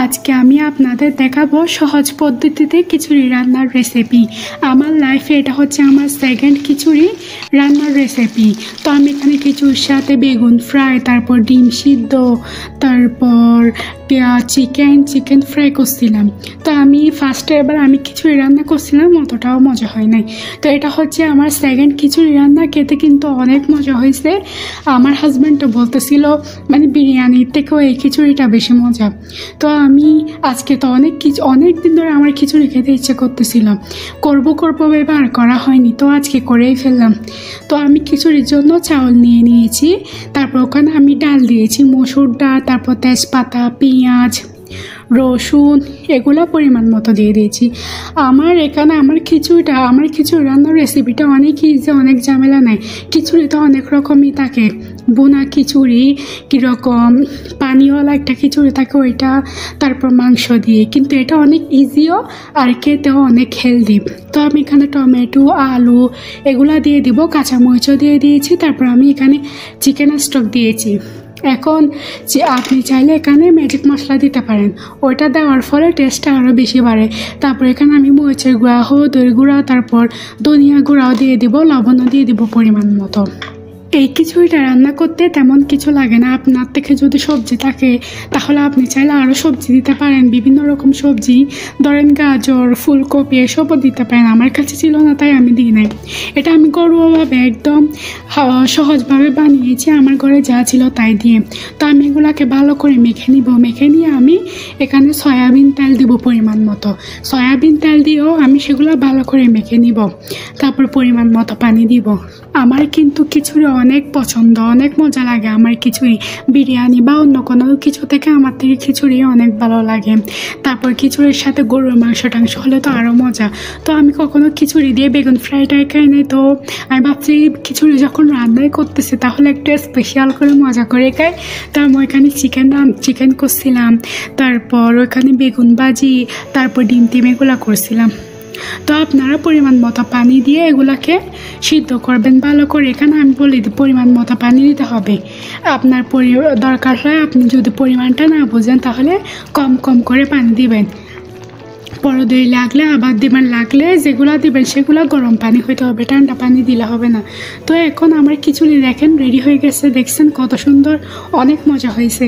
আজকে আমি আপনাদের দেখাবো সহজ পদ্ধতিতে খিচুড়ি রান্নার রেসিপি। আমার লাইফে এটা হচ্ছে আমার সেকেন্ড খিচুড়ি রান্নার রেসিপি। তো আমি এখানে খিচুড়ির সাথে বেগুন ফ্রাই, তারপর ডিম সিদ্ধ, তারপর চিকেন ফ্রাই করছিলাম। তো আমি ফার্স্টে এবার আমি খিচুড়ি রান্না করছিলাম, অতটাও মজা হয় নাই। তো এটা হচ্ছে আমার সেকেন্ড খিচুড়ি রান্না, খেতে কিন্তু অনেক মজা হয়েছে। আমার হাজব্যান্ডও বলতেছিল মানে বিরিয়ানির থেকেও এই খিচুড়িটা বেশি মজা। তো আমি আজকে তো অনেক দিন ধরে আমার খিচুড়ি খেতে ইচ্ছে করতেছিলাম, করবো এবার করা হয়নি, তো আজকে করেই ফেললাম। তো আমি খিচুড়ির জন্য চাউল নিয়ে নিয়েছি, তারপর ওখানে আমি ডাল দিয়েছি, মসুর ডাল, তারপর তেজপাতা, পেঁয়াজ, রসুন এগুলো পরিমাণ মতো দিয়ে দিয়েছি। আমার খিচুড়ি রান্নার রেসিপিটা অনেক ইজি, অনেক ঝামেলা নাই। খিচুড়ি তো অনেক রকমই থাকে, বোনা খিচুড়ি, কীরকম পানিওয়ালা একটা খিচুড়ি থাকে ওইটা, তারপর মাংস দিয়ে, কিন্তু এটা অনেক ইজিও আর খেতেও অনেক হেলদি। তো আমি এখানে টমেটো, আলু এগুলা দিয়ে দিব, কাঁচামরিচও দিয়ে দিয়েছি, তারপর আমি এখানে চিকেন স্টক দিয়েছি। এখন যে আপনি চাইলে এখানে ম্যাজিক মশলা দিতে পারেন, ওইটা দেওয়ার ফলে টেস্টটা আরও বেশি বাড়ে। তারপর এখানে আমি মরিচের গুঁড়া, হলুদের গুঁড়া, তারপর ধনিয়া গুঁড়াও দিয়ে দিব, লবণও দিয়ে দিব পরিমাণ মতো। এই খিচুড়িটা রান্না করতে তেমন কিছু লাগে না। আপনার থেকে যদি সবজি থাকে তাহলে আপনি চাইলে আরও সবজি দিতে পারেন, বিভিন্ন রকম সবজি, ধরেন গাজর, ফুলকপি এসবও দিতে পারেন। আমার কাছে ছিল না তাই আমি দিই নাই। এটা আমি ঘরোয়াভাবে একদম সহজভাবে বানিয়েছি, আমার ঘরে যা ছিল তাই দিয়ে। তো আমি এগুলাকে ভালো করে মেখে নিয়ে আমি এখানে সয়াবিন তেল দিব পরিমাণ মতো। সয়াবিন তেল দিয়েও আমি সেগুলো ভালো করে মেখে নিব, তারপর পরিমাণ মতো পানি দিব। আমার কিন্তু খিচুড়ি অনেক পছন্দ, অনেক মজা লাগে আমার খিচুড়ি। বিরিয়ানি বা অন্য কোনো কিছু থেকে আমার থেকে খিচুড়ি অনেক ভালো লাগে। তারপর খিচুড়ির সাথে গরুর টাংস হলে তো আরও মজা। তো আমি কখনো খিচুড়ি দিয়ে বেগুন ফ্রাইটাই খাই নাই, তো আমি ভাবছি খিচুড়ি যখন রান্নাই করতেছে তাহলে একটু স্পেশাল করে মজা করে খাই। তো আমি ওইখানে চিকেন করছিলাম, তারপর ওইখানে বেগুন ভাজি, তারপর ডিম এগুলো করছিলাম। তো আপনারা পরিমাণ মতো পানি দিয়ে এগুলাকে সিদ্ধ করবেন ভালো করে। এখানে আমি বলি পরিমাণ মতো পানি দিতে হবে। আপনার দরকার হয়, আপনি যদি পরিমাণটা না বোঝেন তাহলে কম করে পানি দিবেন। পরে লাগলে আবার দিবেন, লাগলে যেগুলো দিবেন সেগুলো গরম পানি হইতে হবে, ঠান্ডা পানি দিলে হবে না। তো এখন আমার খিচুড়ি দেখেন রেডি হয়ে গেছে, দেখছেন কত সুন্দর, অনেক মজা হয়েছে।